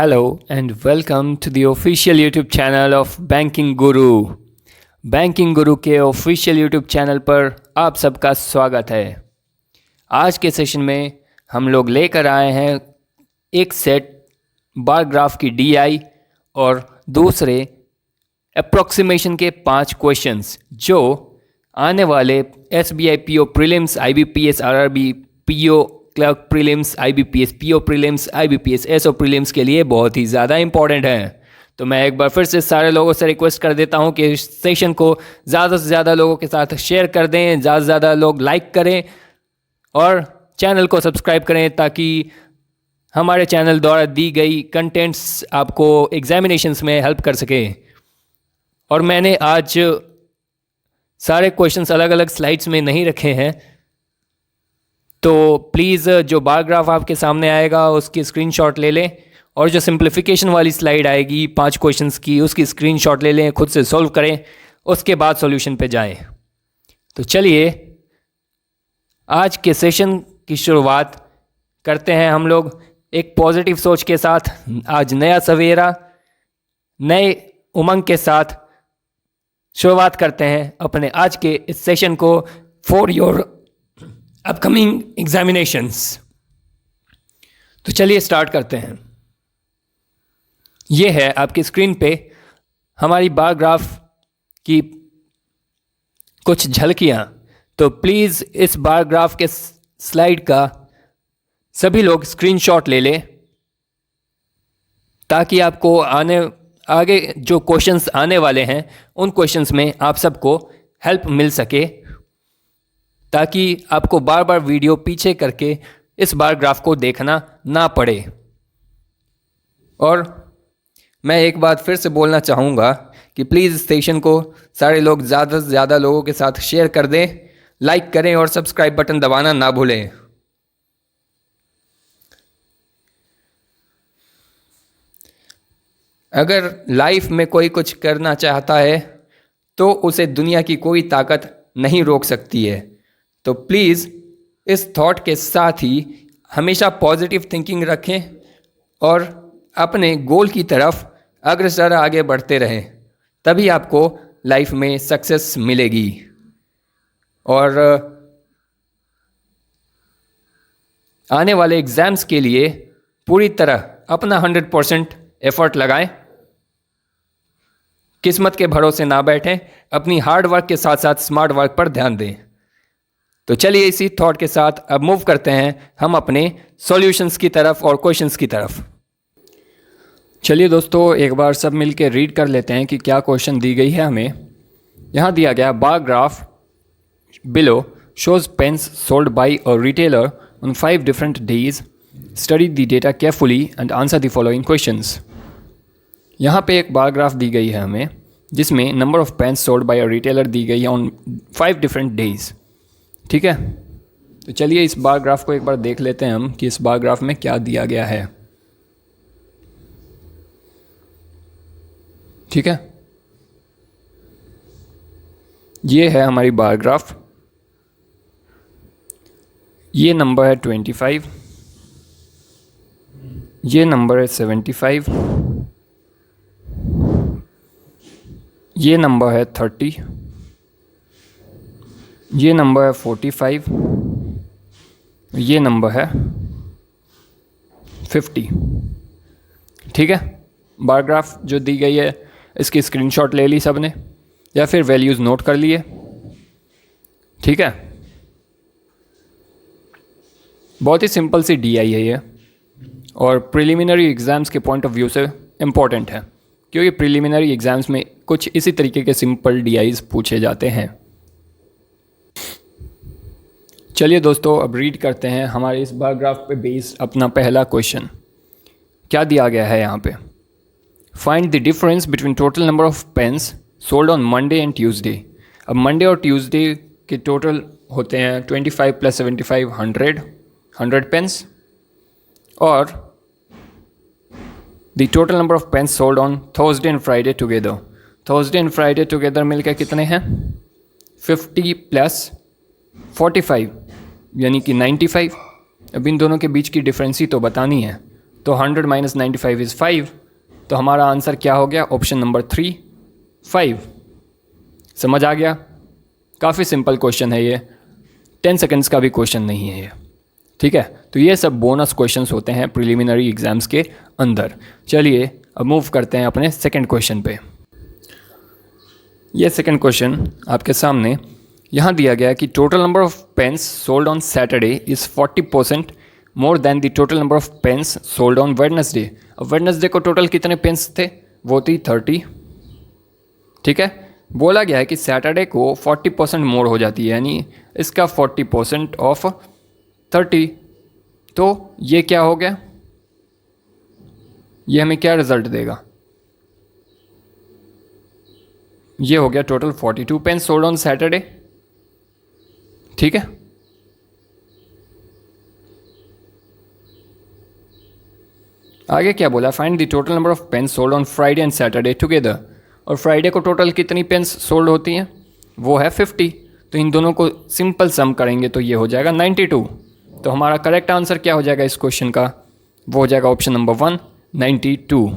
Hello and welcome to the official YouTube channel of Banking Guru. Banking गुरु के official YouTube channel पर आप सबका स्वागत है। आज के सेशन में हम लोग लेकर आए हैं एक सेट बार ग्राफ की डीआई और दूसरे अप्रॉक्सीमेशन के 5 क्वेश्चंस जो आने वाले SBI PO prelims, IBPS, RRB PO clerk prelims, IBPS PO prelims, IBPS SO prelims के लिए बहुत ही ज़्यादा इंपॉर्टेंट हैं। तो मैं एक बार फिर से सारे लोगों से रिक्वेस्ट कर देता हूं कि इस सेशन को ज़्यादा से ज़्यादा लोगों के साथ शेयर कर दें, ज़्यादा से ज़्यादा लोग लाइक करें और चैनल को सब्सक्राइब करें ताकि हमारे चैनल द्वारा दी गई कंटेंट्स आपको एग्जामिनेशंस में हेल्प कर सके। और मैंने आज सारे क्वेश्चंस अलग अलग स्लाइड्स में नहीं रखे हैं, तो प्लीज़ जो बार ग्राफ आपके सामने आएगा उसकी स्क्रीनशॉट ले लें और जो सिंप्लीफिकेशन वाली स्लाइड आएगी 5 क्वेश्चंस की उसकी स्क्रीनशॉट ले लें, खुद से सॉल्व करें, उसके बाद सॉल्यूशन पे जाएं। तो चलिए आज के सेशन की शुरुआत करते हैं हम लोग एक पॉजिटिव सोच के साथ। आज नया सवेरा नए उमंग के साथ शुरुआत करते हैं अपने आज के इस सेशन को फॉर योर अपकमिंग एग्जामिनेशंस। तो चलिए स्टार्ट करते हैं। ये है आपकी स्क्रीन पे हमारी बार ग्राफ की कुछ झलकियाँ। तो प्लीज़ इस बार ग्राफ के स्लाइड का सभी लोग स्क्रीनशॉट ले लें ताकि आपको आगे जो क्वेश्चंस आने वाले हैं उन क्वेश्चंस में आप सबको हेल्प मिल सके, ताकि आपको बार बार वीडियो पीछे करके इस बार ग्राफ को देखना ना पड़े। और मैं एक बात फिर से बोलना चाहूँगा कि प्लीज़ इस सेशन को सारे लोग ज़्यादा से ज़्यादा लोगों के साथ शेयर कर दें, लाइक करें और सब्सक्राइब बटन दबाना ना भूलें। अगर लाइफ में कोई कुछ करना चाहता है तो उसे दुनिया की कोई ताकत नहीं रोक सकती है। तो प्लीज़ इस थॉट के साथ ही हमेशा पॉजिटिव थिंकिंग रखें और अपने गोल की तरफ अग्रसर आगे बढ़ते रहें, तभी आपको लाइफ में सक्सेस मिलेगी। और आने वाले एग्ज़ाम्स के लिए पूरी तरह अपना 100% एफर्ट लगाएं, किस्मत के भरोसे ना बैठें, अपनी हार्ड वर्क के साथ साथ स्मार्ट वर्क पर ध्यान दें। तो चलिए इसी थॉट के साथ अब मूव करते हैं हम अपने सॉल्यूशंस की तरफ और क्वेश्चंस की तरफ। चलिए दोस्तों एक बार सब मिलके रीड कर लेते हैं कि क्या क्वेश्चन दी गई है हमें। यहाँ दिया गया bar graph below shows pens sold by a retailer on 5 different days, study the data carefully and answer the following questions. यहाँ पे एक बार ग्राफ दी गई है हमें जिसमें number of pens sold by a retailer दी गई है ऑन 5 डिफरेंट डेज। ठीक है, तो चलिए इस बार ग्राफ को एक बार देख लेते हैं हम कि इस बार ग्राफ में क्या दिया गया है। ठीक है, ये है हमारी बार ग्राफ। ये नंबर है 25, ये नंबर है 75, ये नंबर है 30, ये नंबर है 45, ये नंबर है 50। ठीक है, बार ग्राफ जो दी गई है इसकी स्क्रीनशॉट ले ली सबने या फिर वैल्यूज़ नोट कर लिए। ठीक है, बहुत ही सिंपल सी डीआई है ये और प्रिलिमिनरी एग्ज़ाम्स के पॉइंट ऑफ व्यू से इम्पॉर्टेंट है, क्योंकि प्रिलिमिनरी एग्ज़ाम्स में कुछ इसी तरीके के सिंपल डीआईज पूछे जाते हैं। चलिए दोस्तों अब रीड करते हैं हमारे इस बार ग्राफ पे बेस्ड अपना पहला क्वेश्चन। क्या दिया गया है यहाँ पे, find the difference between total number of pens sold on Monday and Tuesday. अब मंडे और ट्यूसडे के टोटल होते हैं 25 + 75 100 पेन्स, और the total number of pens sold on Thursday and Friday together. Thursday and Friday together मिलकर कितने हैं, 50 + 45 यानी कि 95। अब इन दोनों के बीच की डिफरेंस ही तो बतानी है, तो 100 माइनस 95 इज़ 5। तो हमारा आंसर क्या हो गया? Option number 3 5। समझ आ गया? काफ़ी सिंपल क्वेश्चन है ये, 10 सेकंड्स का भी क्वेश्चन नहीं है ये। ठीक है, तो ये सब बोनस क्वेश्चंस होते हैं प्रिलिमिनरी एग्जाम्स के अंदर। चलिए अब मूव करते हैं अपने सेकंड क्वेश्चन पे। ये सेकंड क्वेश्चन आपके सामने यहाँ दिया गया है कि total number of pens sold on Saturday is 40% more than the total number of pens sold on Wednesday. अब वेडनेसडे को टोटल कितने पेन्स थे? वो थी 30। ठीक है, बोला गया है कि सैटरडे को 40% मोर हो जाती है, यानी इसका 40% ऑफ 30। तो ये क्या हो गया? ये हमें क्या रिजल्ट देगा? ये हो गया total 42 pens sold on Saturday. ठीक है, आगे क्या बोला? Find the total number of pens sold on Friday and Saturday together. और फ्राइडे को टोटल कितनी पेन्स सोल्ड होती हैं? वो है 50। तो इन दोनों को सिंपल सम करेंगे तो ये हो जाएगा 92। तो हमारा करेक्ट आंसर क्या हो जाएगा इस क्वेश्चन का? वो हो जाएगा ऑप्शन नंबर 1 92।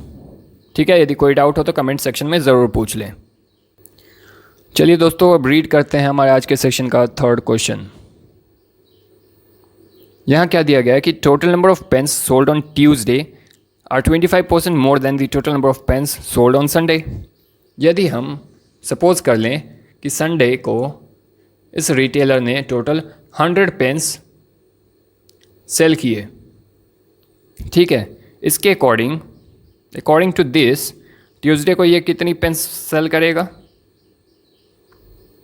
ठीक है, यदि कोई डाउट हो तो कमेंट सेक्शन में ज़रूर पूछ लें। चलिए दोस्तों, अब रीड करते हैं हमारे आज के सेशन का थर्ड क्वेश्चन। यहाँ क्या दिया गया है कि total number of pens sold on Tuesday are 25% more than the total number of pens sold on Sunday. यदि हम सपोज कर लें कि संडे को इस रिटेलर ने टोटल 100 पेन्स सेल किए, ठीक है, इसके अकॉर्डिंग टू दिस ट्यूसडे को ये कितनी पेन्स सेल करेगा?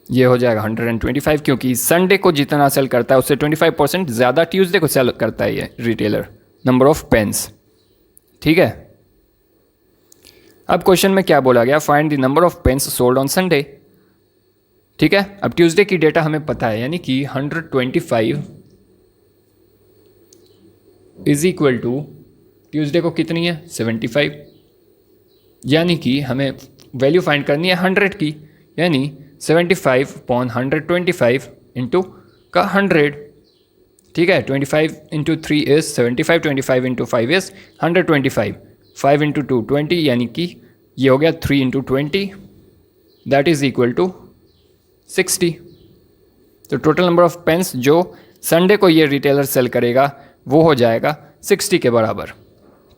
ये हो जाएगा 125, क्योंकि संडे को जितना सेल करता है उससे 25% ज़्यादा ट्यूसडे को सेल करता है ये रिटेलर नंबर ऑफ पेन्स। ठीक है, अब क्वेश्चन में क्या बोला गया? Find the number of pens sold on Sunday. ठीक है, अब ट्यूसडे की डेटा हमें पता है, यानी कि 125 इज इक्वल टू ट्यूसडे को कितनी है? 75। यानी कि हमें वैल्यू फाइंड करनी है 100 की, यानी 75/125 इंटू का 100। ठीक है, 25 into 3 is 75, 25 into 5 is 125, 5 into 2 20, यानी कि ये हो गया 3 into 20, that is equal to 60। तो टोटल नंबर ऑफ पेन्स जो संडे को ये रिटेलर सेल करेगा वो हो जाएगा 60 के बराबर।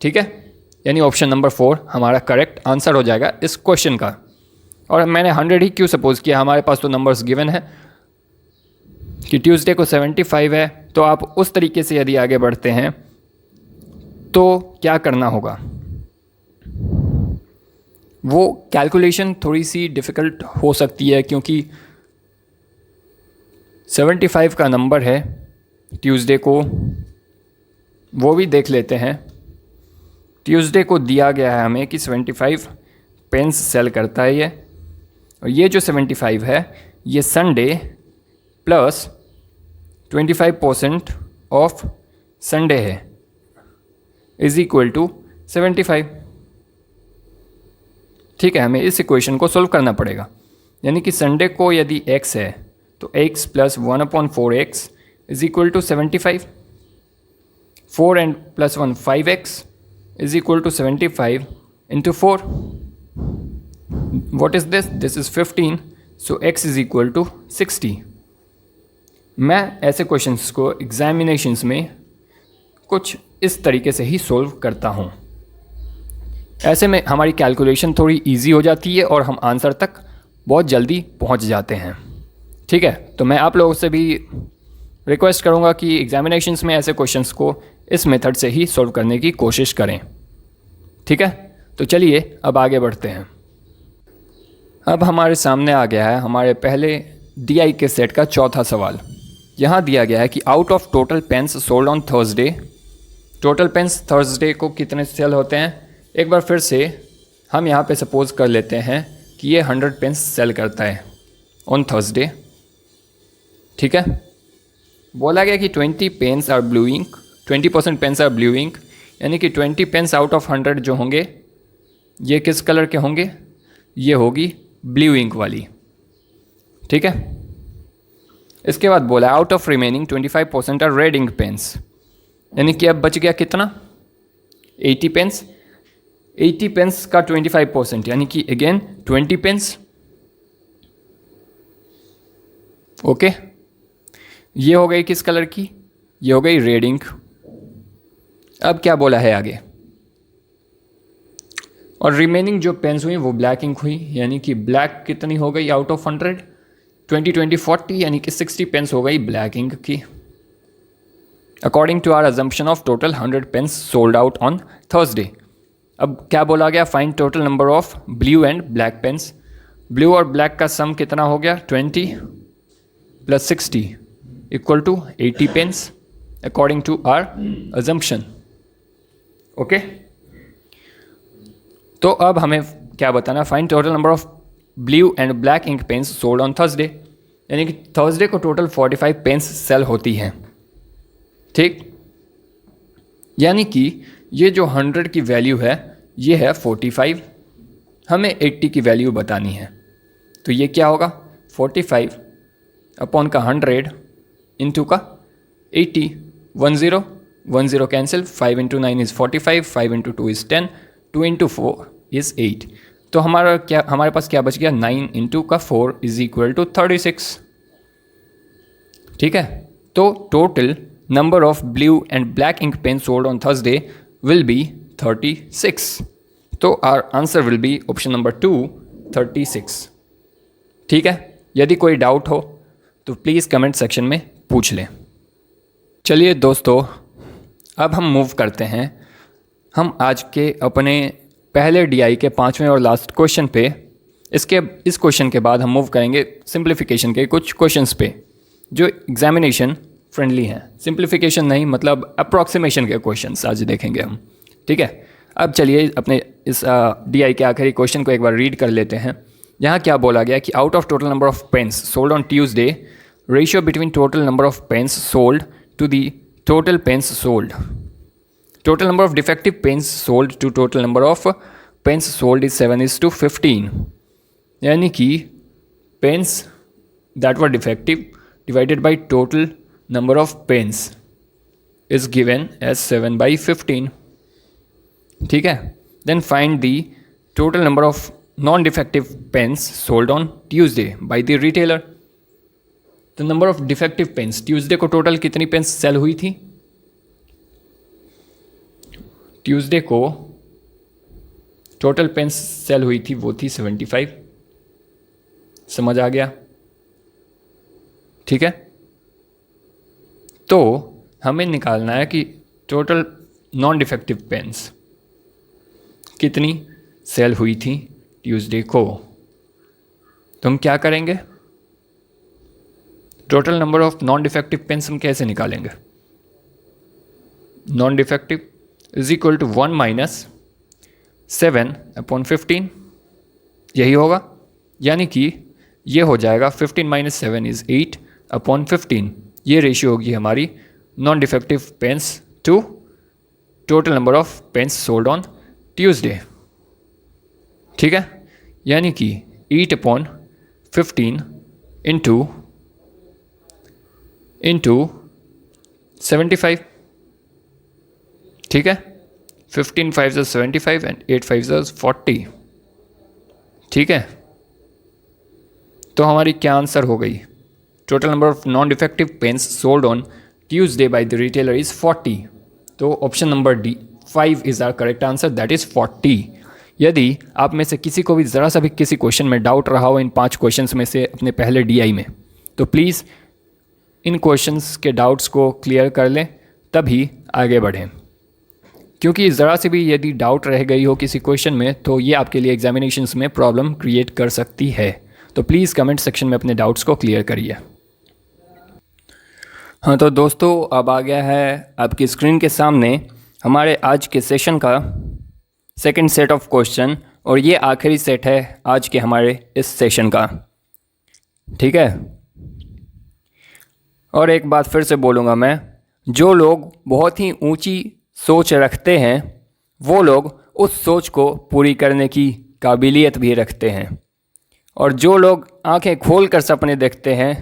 ठीक है, यानी ऑप्शन नंबर 4 हमारा करेक्ट आंसर हो जाएगा इस क्वेश्चन का। और मैंने 100 ही क्यों सपोज किया? हमारे पास तो नंबर्स गिवन है कि ट्यूसडे को 75 है, तो आप उस तरीके से यदि आगे बढ़ते हैं तो क्या करना होगा? वो कैलकुलेशन थोड़ी सी डिफ़िकल्ट हो सकती है, क्योंकि 75 का नंबर है ट्यूसडे को, वो भी देख लेते हैं। ट्यूसडे को दिया गया है हमें कि 75 पेन्स सेल करता है ये, और ये जो 75 है ये संडे प्लस 25% ऑफ संडे है इज इक्वल टू 75। ठीक है, हमें इस इक्वेशन को सोल्व करना पड़ेगा, यानी कि संडे को यदि x है तो x plus 1/4x is equal to 75, 4 and plus 1 5x is equal to 75 into 4। What is this? This is 15, so x is equal to 60। मैं ऐसे क्वेश्चंस को एग्जामिनेशंस में कुछ इस तरीके से ही सोल्व करता हूँ। ऐसे में हमारी कैलकुलेशन थोड़ी इजी हो जाती है और हम आंसर तक बहुत जल्दी पहुँच जाते हैं। ठीक है, तो मैं आप लोगों से भी रिक्वेस्ट करूँगा कि एग्जामिनेशंस में ऐसे क्वेश्चंस को इस मेथड से ही सोल्व करने की कोशिश करें। ठीक है, तो चलिए अब आगे बढ़ते हैं। अब हमारे सामने आ गया है हमारे पहले DI के सेट का चौथा सवाल। यहाँ दिया गया है कि out of total pens sold on Thursday, total pens Thursday को कितने सेल होते हैं? एक बार फिर से हम यहाँ पे सपोज कर लेते हैं कि ये 100 पेन्स सेल करता है ऑन थर्सडे। ठीक है, बोला गया कि 20 pens are blue ink, 20% pens are blue ink, यानी कि 20 पेन्स आउट ऑफ 100 जो होंगे ये किस कलर के होंगे? ये होगी ब्लू इंक वाली। ठीक है, इसके बाद बोला out of remaining 25% are red ink pens, यानी कि अब बच गया कितना? 80 पेंस, 80 पेंस का 25% यानी कि अगेन 20 पेंस। ओके, ये हो गई किस कलर की, ये हो गई रेड इंक। अब क्या बोला है आगे, और रिमेनिंग जो पेन्स हुई वो ब्लैक इंक हुई, यानी कि ब्लैक कितनी हो गई आउट ऑफ 100, 20 20 40 यानी कि 60 पेन्स हो गई ब्लैक इंक की। According to our assumption of total 100 pens sold out on Thursday. अब क्या बोला गया, find total number of blue and black pens. Blue और ब्लैक का सम कितना हो गया, 20 + 60 = 80 pens according to our assumption. Okay, तो अब हमें क्या बताना, find total number of blue and black ink pens sold on Thursday, यानी कि थर्सडे को टोटल 45 पेन्स सेल होती हैं। ठीक, यानी कि ये जो 100 की वैल्यू है ये है 45, हमें 80 की वैल्यू बतानी है। तो ये क्या होगा, 45 अपॉन का 100 इंटू का 80, 10 10 कैंसिल, 5 × 9 = 45, 5 × 2 = 10, 2 × 4 = 8। तो हमारे पास क्या बच गया, 9 × 4 = 36। ठीक है, तो total number of blue and black ink pen sold on Thursday will be 36। तो our answer will be option number 2, 36। ठीक है, यदि कोई डाउट हो तो प्लीज़ कमेंट सेक्शन में पूछ लें। चलिए दोस्तों, अब हम मूव करते हैं हम आज के अपने पहले डीआई के 5वें और लास्ट क्वेश्चन पे। इस क्वेश्चन के बाद हम मूव करेंगे सिंप्लीफिकेशन के कुछ क्वेश्चंस पे जो एग्जामिनेशन फ्रेंडली हैं। सिंप्लीफिकेशन नहीं, मतलब अप्रॉक्सीमेशन के क्वेश्चंस आज देखेंगे हम। ठीक है, अब चलिए अपने इस डीआई के आखिरी क्वेश्चन को एक बार रीड कर लेते हैं। यहाँ क्या बोला गया कि out of total number of pens sold on Tuesday, ratio between total number of pens sold to the total pens sold. Total number of defective pens sold to total number of pens sold is 7:15. यानी कि pens that were defective divided by total number of pens is given as 7/15. ठीक है, then find the total number of non-defective pens sold on Tuesday by the retailer. The number of defective pens, Tuesday को total कितनी pens sell हुई थी, Tuesday को total pens cell हुई थी वो थी 75। समझ आ गया, ठीक है। तो हमें निकालना है कि टोटल नॉन डिफेक्टिव पेन्स कितनी सेल हुई थी ट्यूसडे को। तो हम क्या करेंगे, total number of non defective pens हम कैसे निकालेंगे, non defective is equal to 1 - 7/15, यही होगा। यानी कि ये हो जाएगा 15 - 7 = 8/15। ये रेशियो होगी हमारी non defective pens to total number of pens sold on Tuesday. ठीक है, यानी कि 8/15 इंटू 75। ठीक है, 15 5 = 75 एंड 8 5 = 40। ठीक है, तो हमारी क्या आंसर हो गई, total number of non defective pens sold on Tuesday by the retailer is 40। तो option number D 5 is our correct answer, that is 40। यदि आप में से किसी को भी ज़रा सा भी किसी क्वेश्चन में डाउट रहा हो इन 5 क्वेश्चंस में से अपने पहले डीआई में, तो प्लीज़ इन क्वेश्चंस के डाउट्स को क्लियर कर लें, तभी आगे बढ़ें। क्योंकि ज़रा से भी यदि डाउट रह गई हो किसी क्वेश्चन में तो ये आपके लिए एग्जामिनेशंस में प्रॉब्लम क्रिएट कर सकती है। तो प्लीज़ कमेंट सेक्शन में अपने डाउट्स को क्लियर करिए। हाँ तो दोस्तों, अब आ गया है आपकी स्क्रीन के सामने हमारे आज के सेशन का सेकंड सेट ऑफ क्वेश्चन, और ये आखिरी सेट है आज के हमारे इस सेशन का। ठीक है, और एक बात फिर से बोलूँगा मैं, जो लोग बहुत ही ऊंची सोच रखते हैं वो लोग उस सोच को पूरी करने की काबिलियत भी रखते हैं, और जो लोग आंखें खोल कर सपने देखते हैं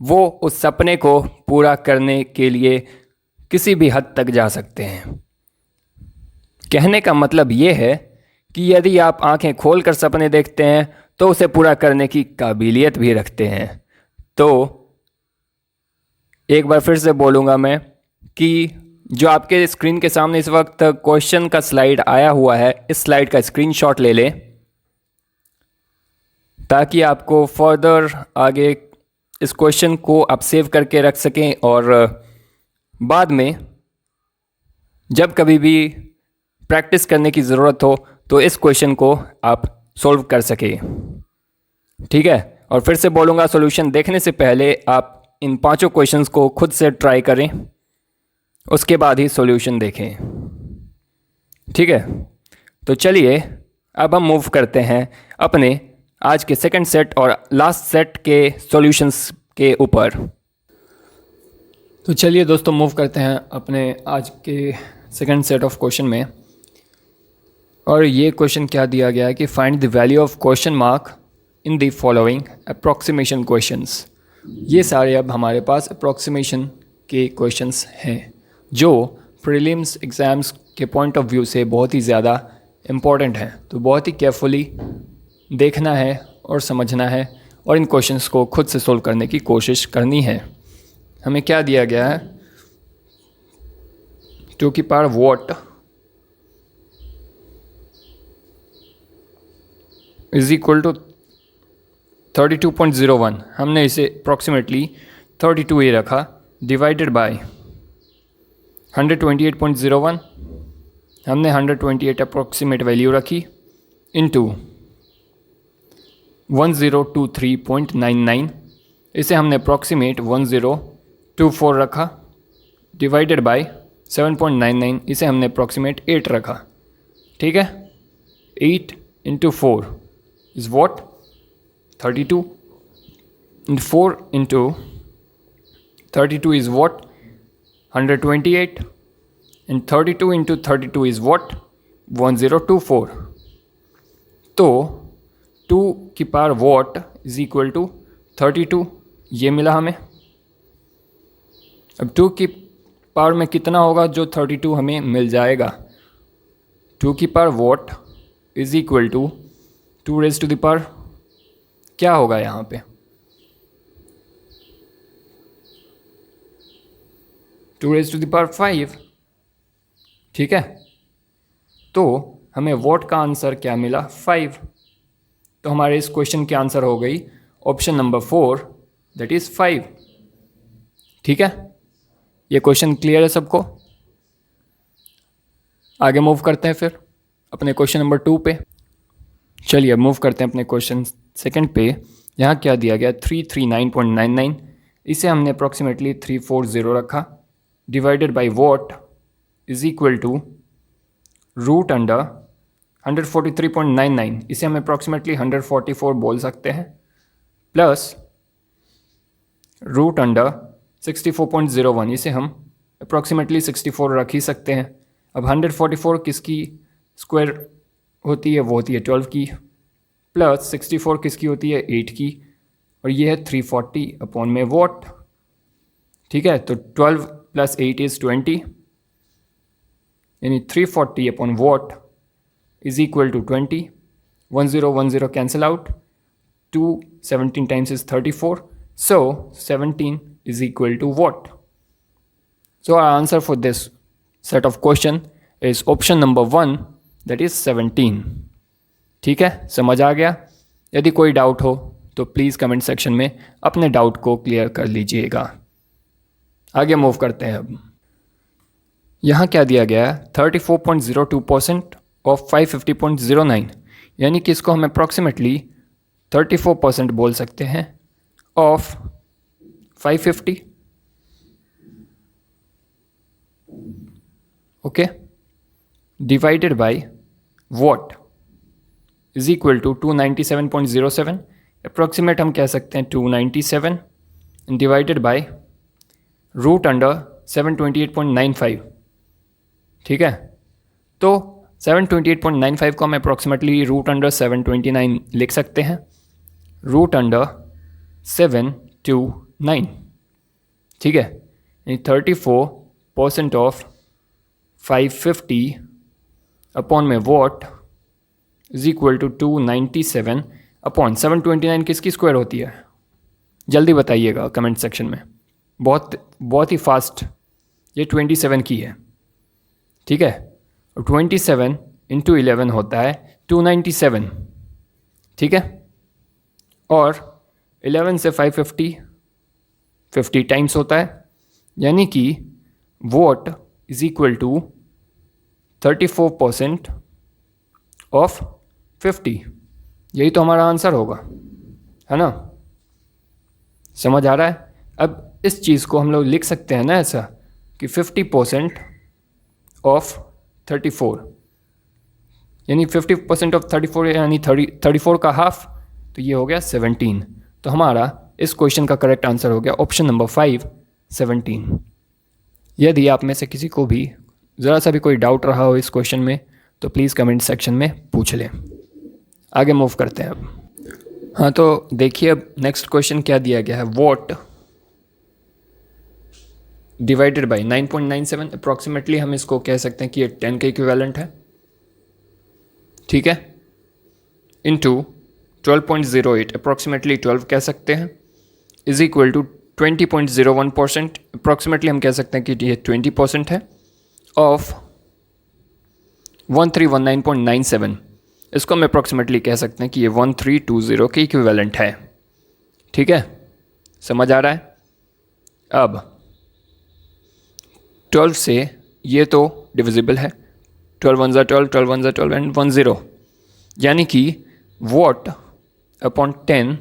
वो उस सपने को पूरा करने के लिए किसी भी हद तक जा सकते हैं। कहने का मतलब ये है कि यदि आप आंखें खोलकर सपने देखते हैं तो उसे पूरा करने की काबिलियत भी रखते हैं। तो एक बार फिर से बोलूँगा मैं कि जो आपके स्क्रीन के सामने इस वक्त क्वेश्चन का स्लाइड आया हुआ है, इस स्लाइड का स्क्रीनशॉट ले लें ताकि आपको फर्दर आगे इस क्वेश्चन को आप सेव करके रख सकें और बाद में जब कभी भी प्रैक्टिस करने की ज़रूरत हो तो इस क्वेश्चन को आप सॉल्व कर सकें। ठीक है, और फिर से बोलूँगा, सॉल्यूशन देखने से पहले आप इन 5 क्वेश्चंस को खुद से ट्राई करें, उसके बाद ही सॉल्यूशन देखें। ठीक है, तो चलिए अब हम मूव करते हैं अपने आज के सेकंड सेट और लास्ट सेट के सॉल्यूशंस के ऊपर। तो चलिए दोस्तों मूव करते हैं अपने आज के सेकंड सेट ऑफ क्वेश्चन में। और ये क्वेश्चन क्या दिया गया है कि find the value of question mark in the following approximation questions. ये सारे अब हमारे पास अप्रॉक्सीमेशन के क्वेश्चंस हैं जो प्रीलिम्स एग्ज़ाम्स के पॉइंट ऑफ व्यू से बहुत ही ज़्यादा इम्पॉर्टेंट हैं। तो बहुत ही केयरफुली देखना है और समझना है और इन क्वेश्चंस को खुद से सोल्व करने की कोशिश करनी है। हमें क्या दिया गया है, 2 की power what is equal to 32.01। हमने इसे अप्रॉक्सीमेटली 32 ही रखा, डिवाइडेड बाय 128.01, हमने 128 अप्रॉक्सीमेट वैल्यू रखी, इनटू 1023.99, इसे हमने अप्रॉक्सीमेट 1024 रखा, डिवाइडेड बाय 7.99, इसे हमने अप्रॉक्सीमेट 8 रखा। ठीक है, 8 into 4 is what 32, and 4 into 32 is what 128, and 32 into 32 is what 1024। तो 2 की power what is equal to 32, ये मिला हमें। अब 2 की पावर में कितना होगा जो 32 हमें मिल जाएगा, 2 की power what is equal to 2 raise to the power क्या होगा यहाँ पे 2 रेज़ टू द पावर 5। ठीक है, तो हमें वॉट का आंसर क्या मिला 5। तो हमारे इस क्वेश्चन की आंसर हो गई ऑप्शन नंबर 4, दैट इज़ 5। ठीक है, ये क्वेश्चन क्लियर है सबको। आगे मूव करते हैं फिर अपने क्वेश्चन नंबर 2 पे। चलिए अब मूव करते हैं अपने क्वेश्चन सेकंड पे। यहाँ क्या दिया गया 339.99, इसे हमने अप्रॉक्सीमेटली 340 रखा, divided by what is equal to root under 143.99, इसे हम अप्रॉक्सीमेटली 144 बोल सकते हैं, प्लस रूट अंडर 64.01, इसे हम अप्रॉक्सीमेटली 64 रख ही सकते हैं। अब 144 किसकी स्क्वायर होती है, वो होती है 12 की, प्लस 64 किसकी होती है 8 की, और ये है 340 अपॉन में वॉट। ठीक है, तो 12 प्लस 8 इज़ 20, यानी 340 upon what is equal to 20। 10 cancel out, 2 17 times is 34, so 17 is equal to what? So our answer for this set of question is option number 1, that is 17। ठीक है, समझ आ गया? यदि कोई डाउट हो तो प्लीज़ कमेंट सेक्शन में अपने डाउट को क्लियर कर लीजिएगा। आगे मूव करते हैं। अब यहाँ क्या दिया गया है 34.02% ऑफ 550.09, यानी कि इसको हम अप्रॉक्सीमेटली 34% बोल सकते हैं of 550। Okay, divided by what is equal to 297.07, approximate हम कह सकते हैं 297, डिवाइडेड बाय रूट अंडर 728.95। ठीक है, तो 728.95 को हम अप्रॉक्सीमेटली रूट अंडर 729 लिख सकते हैं, रूट अंडर 729। ठीक है, यानी 34% ऑफ 550 अपॉन में what is equal to 297 upon 729 किसकी स्क्वायर होती है? जल्दी बताइएगा कमेंट सेक्शन में, बहुत ही फास्ट। ये 27 की है, ठीक है। और 27 इंटू 11 होता है 297, ठीक है। और 11 से 550 50 टाइम्स होता है, यानी कि what is equal to 34% of 50। यही तो हमारा आंसर होगा, है ना? समझ आ रहा है? अब इस चीज़ को हम लोग लिख सकते हैं ना ऐसा कि 50% ऑफ 34, यानी 50% ऑफ 34 यानी 34 का हाफ, तो ये हो गया 17। तो हमारा इस क्वेश्चन का करेक्ट आंसर हो गया ऑप्शन नंबर 5, 17। यदि आप में से किसी को भी ज़रा सा भी कोई डाउट रहा हो इस क्वेश्चन में तो प्लीज़ कमेंट सेक्शन में पूछ लें। आगे मूव करते हैं अब। हाँ, तो देखिए अब नेक्स्ट क्वेश्चन क्या दिया गया है। वॉट डिवाइडेड बाई 9.97, अप्रॉक्सीमेटली हम इसको कह सकते हैं कि ये 10 के इक्विवेलेंट है, ठीक है, इंटू 12.08, अप्रॉक्सीमेटली 12 कह सकते हैं, इज इक्वल टू 20.01%, अप्रॉक्सीमेटली हम कह सकते हैं कि ये 20% है, ऑफ 1319.97, इसको हम अप्रॉक्सीमेटली कह सकते हैं कि ये 1320 के इक्विवेलेंट है, ठीक है। समझ आ रहा है? अब 12 से ये तो डिविजिबल है, 12 1 ज़ा 12, 12 1 ज़ा 12 एंड 1 0, यानी कि what upon 10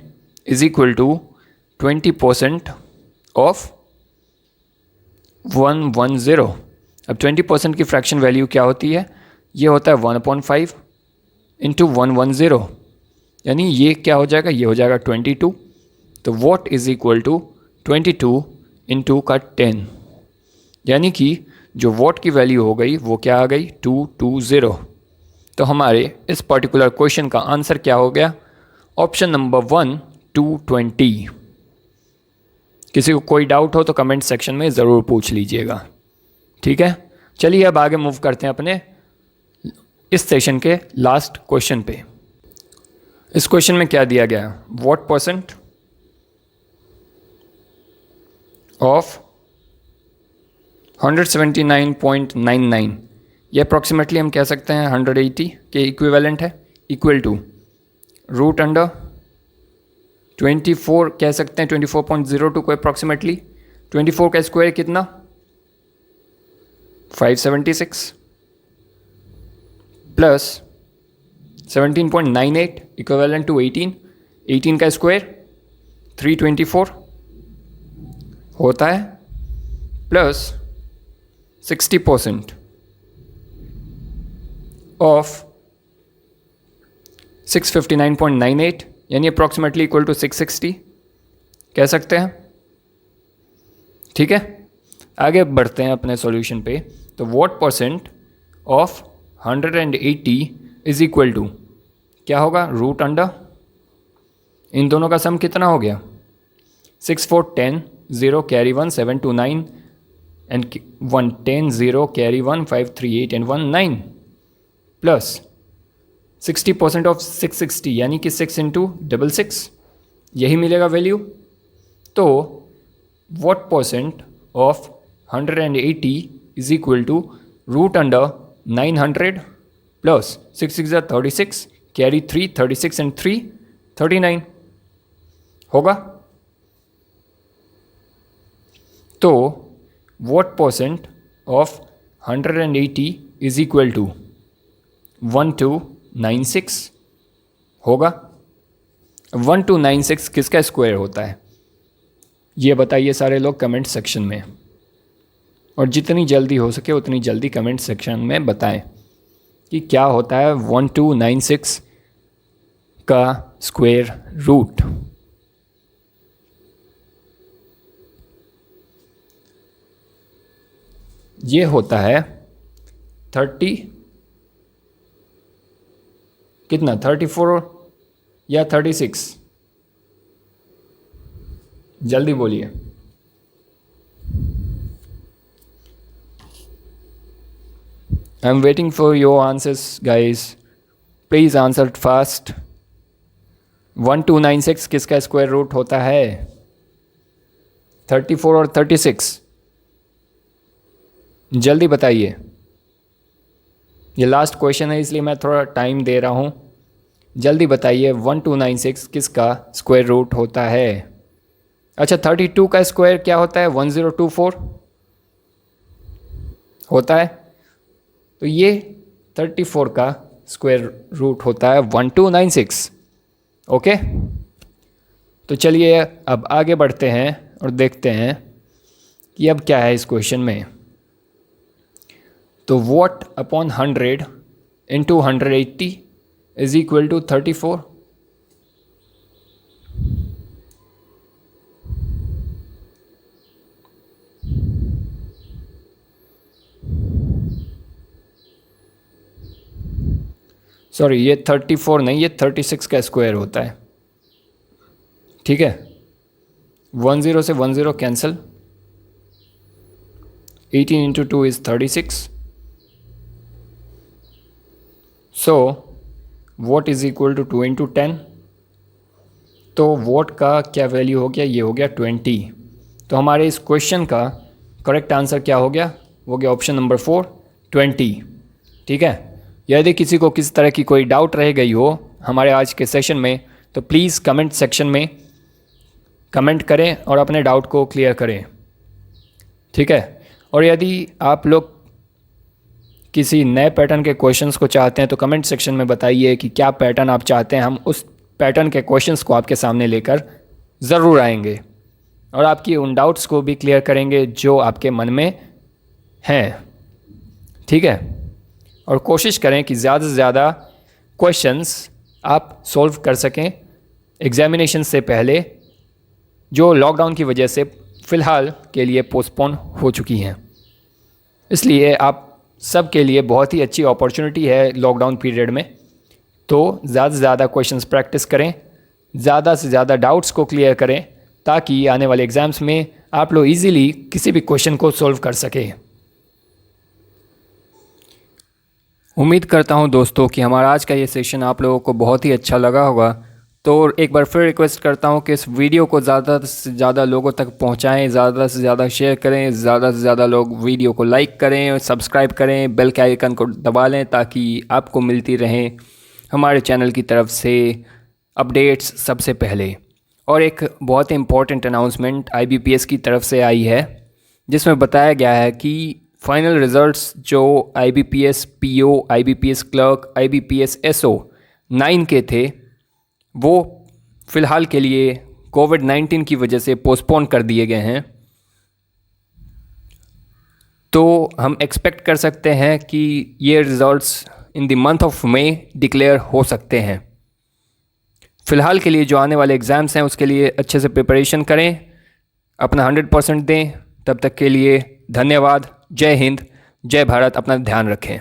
is equal to 20% of 110। अब 20% की फ्रैक्शन वैल्यू क्या होती है? ये होता है 1/5 इंटू 110, यानी ये क्या हो जाएगा? ये हो जाएगा 22। तो what is equal to 22 into का 10, यानी कि जो वॉट की वैल्यू हो गई वो क्या आ गई? 220। तो हमारे इस पर्टिकुलर क्वेश्चन का आंसर क्या हो गया? Option number 1, 220। किसी को कोई डाउट हो तो कमेंट सेक्शन में ज़रूर पूछ लीजिएगा, ठीक है। चलिए अब आगे मूव करते हैं अपने इस सेशन के लास्ट क्वेश्चन पे। इस क्वेश्चन में क्या दिया गया है? वॉट परसेंट ऑफ 179.99, ये अप्रॉक्सीमेटली हम कह सकते हैं 180 के इक्विवेलेंट है, इक्वल टू रूट अंडर 24 कह सकते हैं, 24.02 को अप्रॉक्सीमेटली 24 का स्क्वायर कितना? 576 प्लस 17.98 इक्विवेलेंट टू 18, 18 का स्क्वायर 324 होता है, प्लस 60% ऑफ 659.98, यानी अप्रॉक्सीमेटली इक्वल टू 660 कह सकते हैं, ठीक है। आगे बढ़ते हैं अपने सॉल्यूशन पे। तो what percent of 180 is equal to क्या होगा? रूट अंडर, इन दोनों का सम कितना हो गया? 6 4 10 0 carry 1 7 2 9 and 1 10 0 carry 1 5 3 8 and 1 9 plus 60% of 660, यानी कि 6 इंटू 66, यही मिलेगा वैल्यू। तो what percent of 180 is equal to root under 900 plus 6 6 36 carry 3 36 and 3 39 होगा। तो what percent of 180 is equal to 1296 होगा। 1296 किसका स्क्वायर होता है? ये बताइए सारे लोग कमेंट सेक्शन में, और जितनी जल्दी हो सके उतनी जल्दी कमेंट सेक्शन में बताएं कि क्या होता है 1296 का स्क्वायर रूट। ये होता है 30 कितना 34 या 36? जल्दी बोलिए। I am waiting for your answers guys, please answer fast. 1296 किसका स्क्वायर रूट होता है? 34 और 36, जल्दी बताइए। ये लास्ट क्वेश्चन है इसलिए मैं थोड़ा टाइम दे रहा हूँ, जल्दी बताइए 1296 किसका स्क्वायर रूट होता है? अच्छा 32 का स्क्वायर क्या होता है? 1024 होता है, तो ये 34 का स्क्वायर रूट होता है 1296। ओके, तो चलिए अब आगे बढ़ते हैं और देखते हैं कि अब क्या है इस क्वेश्चन में। तो what upon 100 into 180 is equal to 34। Sorry, ये 34 नहीं, ये 36 का स्क्वायर होता है। ठीक है, 10 से 10 cancel, 18 into 2 is 36। So what is equal to 2 into 10। तो वॉट का क्या वैल्यू हो गया? ये हो गया 20। तो हमारे इस क्वेश्चन का करेक्ट आंसर क्या हो गया? वो गया ऑप्शन नंबर 4, 20। ठीक है, यदि किसी को किसी तरह की कोई डाउट रह गई हो हमारे आज के सेशन में, तो प्लीज़ कमेंट सेक्शन में कमेंट करें और अपने डाउट को क्लियर करें। ठीक है, और यदि आप लोग किसी नए पैटर्न के क्वेश्चंस को चाहते हैं तो कमेंट सेक्शन में बताइए कि क्या पैटर्न आप चाहते हैं। हम उस पैटर्न के क्वेश्चंस को आपके सामने लेकर ज़रूर आएंगे और आपकी उन डाउट्स को भी क्लियर करेंगे जो आपके मन में हैं। ठीक है, और कोशिश करें कि ज़्यादा से ज़्यादा क्वेश्चंस आप सॉल्व कर सकें एग्जामिनेशन से पहले, जो लॉकडाउन की वजह से फ़िलहाल के लिए पोस्टपोन हो चुकी हैं। इसलिए आप सब के लिए बहुत ही अच्छी अपॉर्चुनिटी है लॉकडाउन पीरियड में। तो ज़्यादा से ज़्यादा क्वेश्चंस प्रैक्टिस करें, ज़्यादा से ज़्यादा डाउट्स को क्लियर करें, ताकि आने वाले एग्ज़ाम्स में आप लोग इजीली किसी भी क्वेश्चन को सॉल्व कर सकें। उम्मीद करता हूं दोस्तों कि हमारा आज का ये सेशन आप लोगों को बहुत ही अच्छा लगा होगा। तो एक बार फिर रिक्वेस्ट करता हूं कि इस वीडियो को ज़्यादा से ज़्यादा लोगों तक पहुंचाएं, ज़्यादा से ज़्यादा शेयर करें, ज़्यादा से ज़्यादा लोग वीडियो को लाइक करें और सब्सक्राइब करें, बेल के आइकन को दबा लें ताकि आपको मिलती रहें हमारे चैनल की तरफ से अपडेट्स सबसे पहले। और एक बहुत ही इम्पॉर्टेंट अनाउंसमेंट IBPS की तरफ से आई है, जिसमें बताया गया है कि फाइनल रिज़ल्ट्स जो IBPS PO, IBPS clerk, IBPS SO 9 के थे, वो फ़िलहाल के लिए कोविड-19 की वजह से पोस्टपोन कर दिए गए हैं। तो हम एक्सपेक्ट कर सकते हैं कि ये results in the month of May declare हो सकते हैं। फ़िलहाल के लिए जो आने वाले एग्ज़ाम्स हैं उसके लिए अच्छे से प्रिपरेशन करें, अपना 100% दें। तब तक के लिए धन्यवाद। जय हिंद, जय भारत। अपना ध्यान रखें।